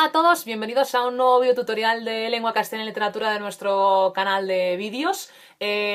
Hola a todos, bienvenidos a un nuevo video tutorial de lengua castellana y literatura de nuestro canal de vídeos.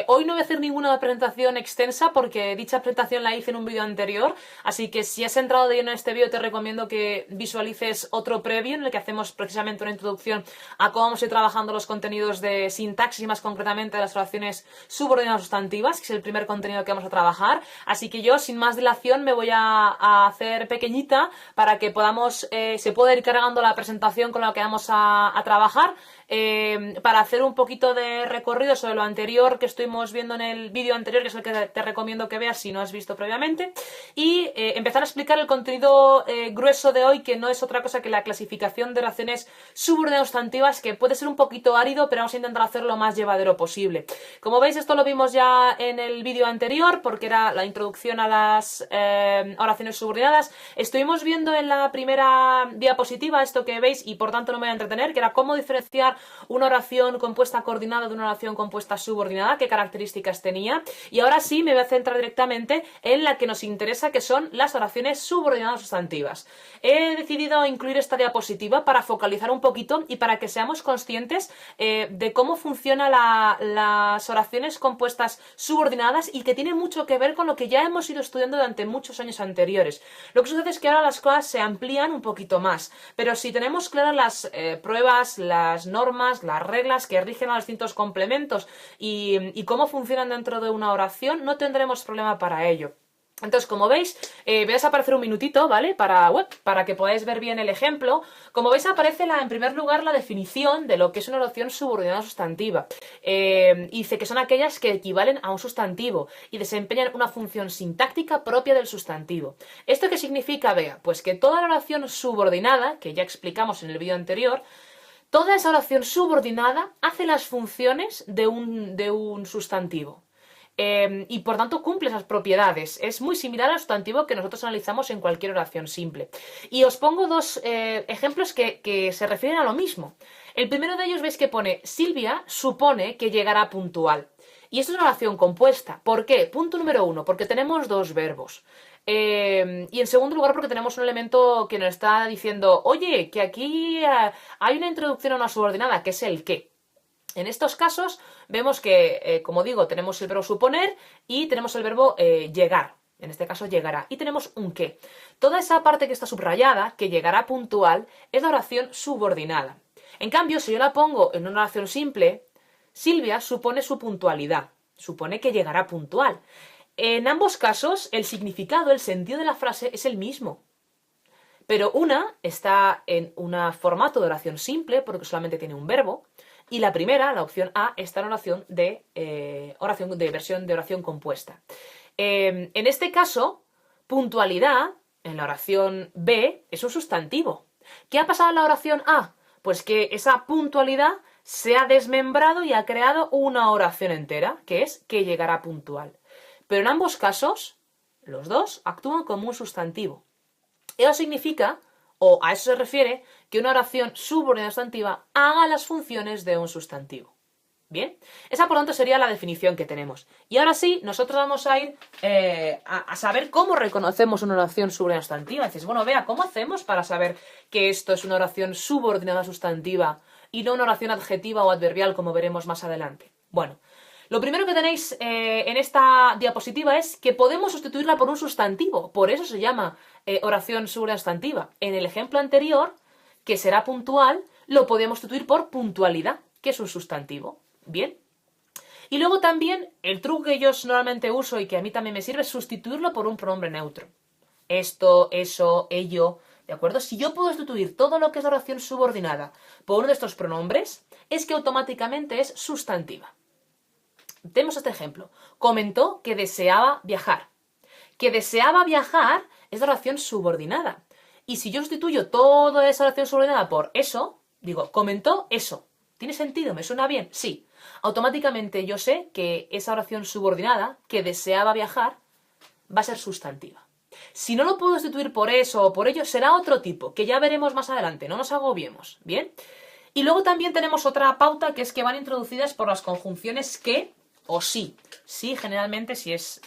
Hoy no voy a hacer ninguna presentación extensa porque dicha presentación la hice en un vídeo anterior, así que si has entrado de lleno en este vídeo te recomiendo que visualices otro previo en el que hacemos precisamente una introducción a cómo vamos a ir trabajando los contenidos de sintaxis y más concretamente de las oraciones subordinadas sustantivas, que es el primer contenido que vamos a trabajar. Así que yo, sin más dilación, me voy a hacer pequeñita para que podamos, se pueda ir cargando la presentación con la que vamos a trabajar. Para hacer un poquito de recorrido sobre lo anterior que estuvimos viendo en el vídeo anterior, que es el que te recomiendo que veas si no has visto previamente, y empezar a explicar el contenido grueso de hoy, que no es otra cosa que la clasificación de oraciones subordinadas sustantivas, que puede ser un poquito árido, pero vamos a intentar hacerlo lo más llevadero posible. Como veis, esto lo vimos ya en el vídeo anterior, porque era la introducción a las oraciones subordinadas. Estuvimos viendo en la primera diapositiva esto que veis, y por tanto no me voy a entretener, que era cómo diferenciar una oración compuesta coordinada de una oración compuesta subordinada, qué características tenía. Y ahora sí me voy a centrar directamente en la que nos interesa, que son las oraciones subordinadas sustantivas. He decidido incluir esta diapositiva para focalizar un poquito y para que seamos conscientes de cómo funcionan las oraciones compuestas subordinadas, y que tiene mucho que ver con lo que ya hemos ido estudiando durante muchos años anteriores. Lo que sucede es que ahora las cosas se amplían un poquito más, pero si tenemos claras las pruebas, las normas, las reglas que rigen a los distintos complementos y cómo funcionan dentro de una oración, no tendremos problema para ello. Entonces, como veis, voy a desaparecer un minutito, ¿vale? Para que podáis ver bien el ejemplo. Como veis, aparece en primer lugar la definición de lo que es una oración subordinada sustantiva. Y dice que son aquellas que equivalen a un sustantivo y desempeñan una función sintáctica propia del sustantivo. ¿Esto qué significa? Vea, pues que toda la oración subordinada, que ya explicamos en el vídeo anterior, toda esa oración subordinada hace las funciones de un sustantivo. Y por tanto cumple esas propiedades. Es muy similar al sustantivo que nosotros analizamos en cualquier oración simple. Y os pongo dos ejemplos que se refieren a lo mismo. El primero de ellos, veis que pone: Silvia supone que llegará puntual. Y esto es una oración compuesta. ¿Por qué? Punto número uno, porque tenemos dos verbos. Y en segundo lugar, porque tenemos un elemento que nos está diciendo: oye, que aquí hay una introducción a una subordinada, que es el qué. En estos casos vemos que, como digo, tenemos el verbo suponer y tenemos el verbo llegar. En este caso llegará. Y tenemos un qué. Toda esa parte que está subrayada, que llegará puntual, es la oración subordinada. En cambio, si yo la pongo en una oración simple, Silvia supone su puntualidad. Supone que llegará puntual. En ambos casos, el significado, el sentido de la frase es el mismo. Pero una está en un formato de oración simple, porque solamente tiene un verbo, y la primera, la opción A, está en oración de versión de oración compuesta. En este caso, puntualidad, en la oración B, es un sustantivo. ¿Qué ha pasado en la oración A? Pues que esa puntualidad se ha desmembrado y ha creado una oración entera, que es que llegará puntual. Pero en ambos casos, los dos actúan como un sustantivo. Eso significa, o a eso se refiere, que una oración subordinada sustantiva haga las funciones de un sustantivo. Bien, esa por tanto sería la definición que tenemos. Y ahora sí, nosotros vamos a ir a saber cómo reconocemos una oración subordinada sustantiva. Dices, bueno, vea, ¿cómo hacemos para saber que esto es una oración subordinada sustantiva y no una oración adjetiva o adverbial, como veremos más adelante? Bueno, lo primero que tenéis en esta diapositiva es que podemos sustituirla por un sustantivo. Por eso se llama oración subordinada sustantiva. En el ejemplo anterior, que será puntual, lo podemos sustituir por puntualidad, que es un sustantivo. Bien. Y luego también el truco que yo normalmente uso y que a mí también me sirve es sustituirlo por un pronombre neutro. Esto, eso, ello. ¿De acuerdo? Si yo puedo sustituir todo lo que es oración subordinada por uno de estos pronombres, es que automáticamente es sustantiva. Tenemos este ejemplo. Comentó que deseaba viajar. Que deseaba viajar es la oración subordinada. Y si yo sustituyo toda esa oración subordinada por eso, digo, comentó eso. ¿Tiene sentido? ¿Me suena bien? Sí. Automáticamente yo sé que esa oración subordinada, que deseaba viajar, va a ser sustantiva. Si no lo puedo sustituir por eso o por ello, será otro tipo, que ya veremos más adelante. No nos agobiemos. ¿Bien? Y luego también tenemos otra pauta, que es que van introducidas por las conjunciones que o sí. Sí, generalmente, si es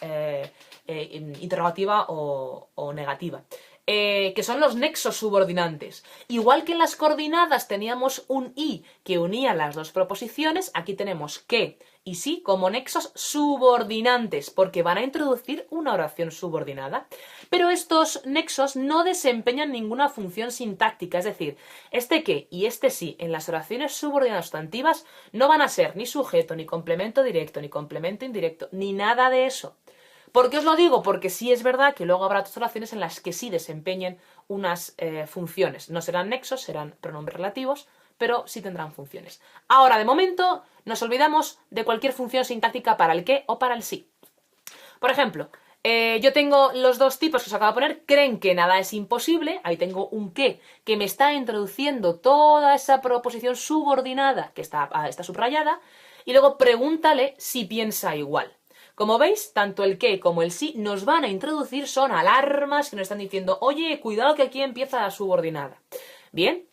interrogativa o negativa. que son los nexos subordinantes. Igual que en las coordinadas teníamos un y que unía las dos proposiciones, aquí tenemos que y sí como nexos subordinantes, porque van a introducir una oración subordinada. Pero estos nexos no desempeñan ninguna función sintáctica, es decir, este que y este sí en las oraciones subordinadas sustantivas no van a ser ni sujeto, ni complemento directo, ni complemento indirecto, ni nada de eso. ¿Por qué os lo digo? Porque sí es verdad que luego habrá otras oraciones en las que sí desempeñen unas funciones. No serán nexos, serán pronombres relativos, pero sí tendrán funciones. Ahora, de momento, nos olvidamos de cualquier función sintáctica para el que o para el sí. Por ejemplo, yo tengo los dos tipos que os acabo de poner, creen que nada es imposible, ahí tengo un que me está introduciendo toda esa proposición subordinada que está subrayada, y luego pregúntale si piensa igual. Como veis, tanto el que como el sí nos van a introducir, son alarmas que nos están diciendo, oye, cuidado que aquí empieza la subordinada. Bien,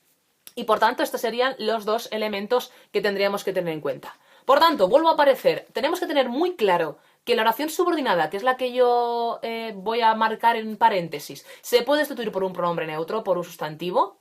y por tanto estos serían los dos elementos que tendríamos que tener en cuenta. Por tanto, vuelvo a aparecer, tenemos que tener muy claro que la oración subordinada, que es la que yo voy a marcar en paréntesis, se puede sustituir por un pronombre neutro, por un sustantivo,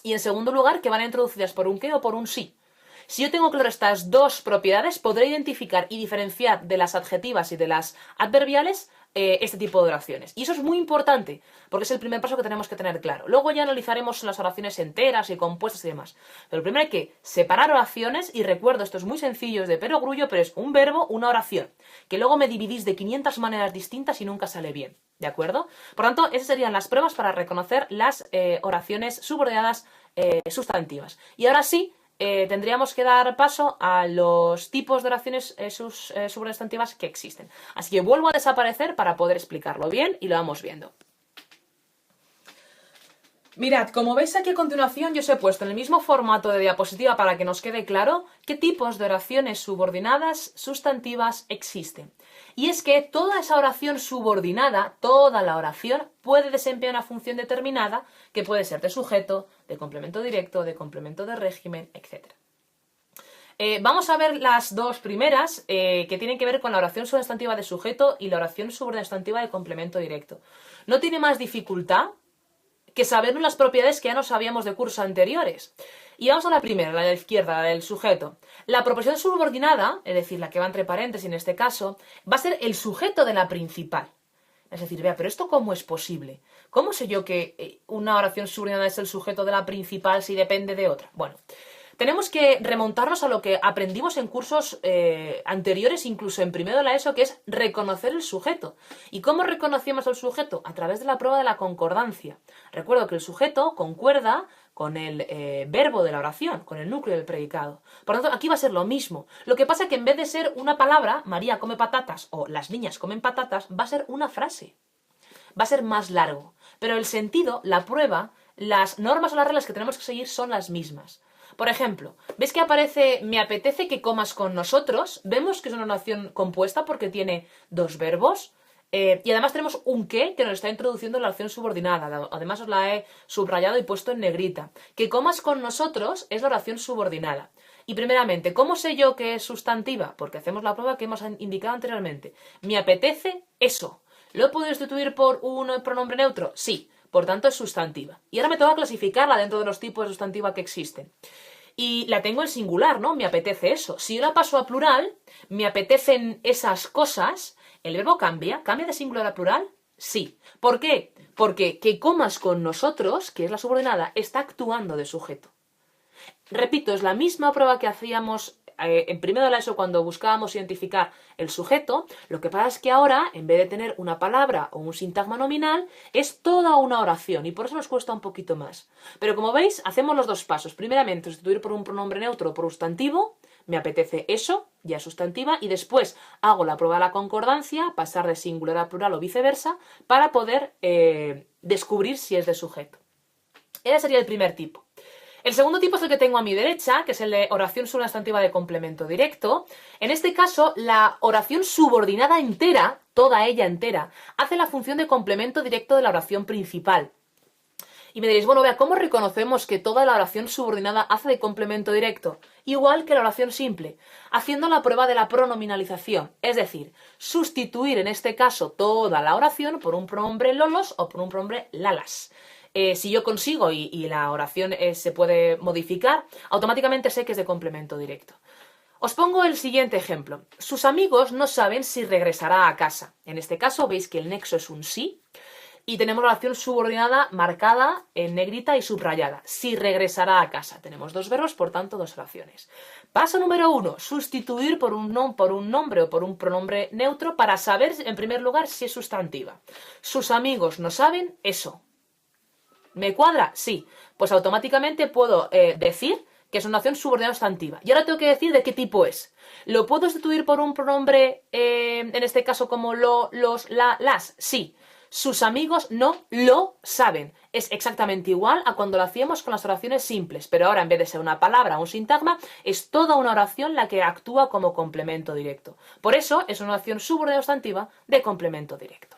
y en segundo lugar, que van introducidas por un que o por un sí. Si yo tengo claro estas dos propiedades, podré identificar y diferenciar de las adjetivas y de las adverbiales este tipo de oraciones. Y eso es muy importante, porque es el primer paso que tenemos que tener claro. Luego ya analizaremos las oraciones enteras y compuestas y demás. Pero primero hay que separar oraciones, y recuerdo, esto es muy sencillo, es de perogrullo, pero es un verbo, una oración, que luego me dividís de 500 maneras distintas y nunca sale bien. ¿De acuerdo? Por tanto, esas serían las pruebas para reconocer las oraciones subordinadas sustantivas. Y ahora sí, tendríamos que dar paso a los tipos de oraciones subordinadas que existen. Así que vuelvo a desaparecer para poder explicarlo bien y lo vamos viendo. Mirad, como veis aquí a continuación yo os he puesto en el mismo formato de diapositiva para que nos quede claro qué tipos de oraciones subordinadas sustantivas existen. Y es que toda esa oración subordinada, toda la oración, puede desempeñar una función determinada que puede ser de sujeto, de complemento directo, de complemento de régimen, etc. Vamos a ver las dos primeras que tienen que ver con la oración sustantiva de sujeto y la oración sustantiva de complemento directo. No tiene más dificultad que sabernos las propiedades que ya no sabíamos de cursos anteriores. Y vamos a la primera, la de la izquierda, la del sujeto. La proposición subordinada, es decir, la que va entre paréntesis en este caso, va a ser el sujeto de la principal. Es decir, vea, pero ¿esto cómo es posible? ¿Cómo sé yo que una oración subordinada es el sujeto de la principal si depende de otra? Bueno, tenemos que remontarnos a lo que aprendimos en cursos anteriores, incluso en primero de la ESO, que es reconocer el sujeto. ¿Y cómo reconocemos el sujeto? A través de la prueba de la concordancia. Recuerdo que el sujeto concuerda con el verbo de la oración, con el núcleo del predicado. Por lo tanto, aquí va a ser lo mismo. Lo que pasa es que en vez de ser una palabra, María come patatas o las niñas comen patatas, va a ser una frase. Va a ser más largo. Pero el sentido, la prueba, las normas o las reglas que tenemos que seguir son las mismas. Por ejemplo, ¿ves que aparece me apetece que comas con nosotros? Vemos que es una oración compuesta porque tiene dos verbos y además tenemos un que nos está introduciendo la oración subordinada. Además os la he subrayado y puesto en negrita. Que comas con nosotros es la oración subordinada. Y primeramente, ¿cómo sé yo que es sustantiva? Porque hacemos la prueba que hemos indicado anteriormente. Me apetece eso. ¿Lo he podido sustituir por un pronombre neutro? Sí. Por tanto, es sustantiva. Y ahora me toca clasificarla dentro de los tipos de sustantiva que existen. Y la tengo en singular, ¿no? Me apetece eso. Si yo la paso a plural, me apetecen esas cosas, ¿el verbo cambia? ¿Cambia de singular a plural? Sí. ¿Por qué? Porque que comas con nosotros, que es la subordinada, está actuando de sujeto. Repito, es la misma prueba que hacíamos en primero de la ESO cuando buscábamos identificar el sujeto. Lo que pasa es que ahora, en vez de tener una palabra o un sintagma nominal, es toda una oración y por eso nos cuesta un poquito más. Pero como veis, hacemos los dos pasos. Primeramente, sustituir por un pronombre neutro o por un sustantivo. Me apetece eso, ya es sustantiva, y después hago la prueba de la concordancia, pasar de singular a plural o viceversa, para poder descubrir si es de sujeto. Ese sería el primer tipo. El segundo tipo es el que tengo a mi derecha, que es el de oración sustantiva de complemento directo. En este caso, la oración subordinada entera, toda ella entera, hace la función de complemento directo de la oración principal. Y me diréis, bueno, vea, ¿cómo reconocemos que toda la oración subordinada hace de complemento directo? igual que la oración simple, haciendo la prueba de la pronominalización, es decir, sustituir en este caso toda la oración por un pronombre lolos o por un pronombre lalas. Si yo consigo y la oración se puede modificar, automáticamente sé que es de complemento directo. Os pongo el siguiente ejemplo. Sus amigos no saben si regresará a casa. En este caso veis que el nexo es un sí y tenemos la oración subordinada marcada en negrita y subrayada. Si regresará a casa. Tenemos dos verbos, por tanto, dos oraciones. Paso número 1. Sustituir por un nombre o por un pronombre neutro para saber, en primer lugar, si es sustantiva. Sus amigos no saben eso. ¿Me cuadra? Sí. Pues automáticamente puedo decir que es una oración subordinada sustantiva. Y ahora tengo que decir de qué tipo es. ¿Lo puedo sustituir por un pronombre, en este caso como los, las? Sí. Sus amigos no lo saben. Es exactamente igual a cuando lo hacíamos con las oraciones simples, pero ahora en vez de ser una palabra o un sintagma, es toda una oración la que actúa como complemento directo. Por eso es una oración subordinada sustantiva de complemento directo.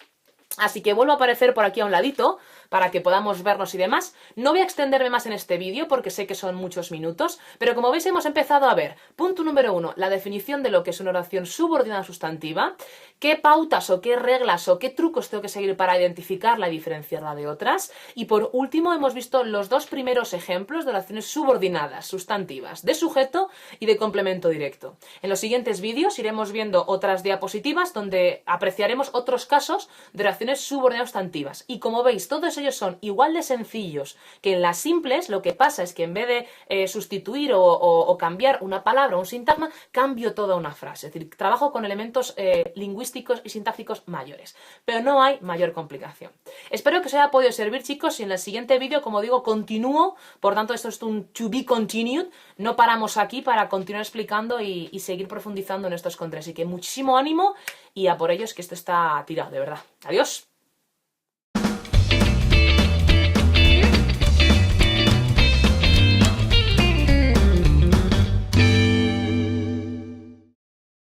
Así que vuelvo a aparecer por aquí a un ladito para que podamos vernos y demás. No voy a extenderme más en este vídeo porque sé que son muchos minutos, pero como veis hemos empezado a ver, punto número 1, la definición de lo que es una oración subordinada sustantiva, qué pautas o qué reglas o qué trucos tengo que seguir para identificarla y diferenciarla de otras, y por último hemos visto los dos primeros ejemplos de oraciones subordinadas sustantivas, de sujeto y de complemento directo. En los siguientes vídeos iremos viendo otras diapositivas donde apreciaremos otros casos de oraciones subordinadas sustantivas, y como veis todos ellos son igual de sencillos que en las simples. Lo que pasa es que en vez de sustituir o cambiar una palabra o un sintagma, cambio toda una frase. Es decir, trabajo con elementos lingüísticos y sintácticos mayores, pero no hay mayor complicación. Espero que os haya podido servir, chicos, y en el siguiente vídeo, como digo, continúo. Por tanto, esto es un to be continued. No paramos aquí para continuar explicando y seguir profundizando en estos contenidos. Así que muchísimo ánimo y a por ellos, que esto está tirado, de verdad. Adiós.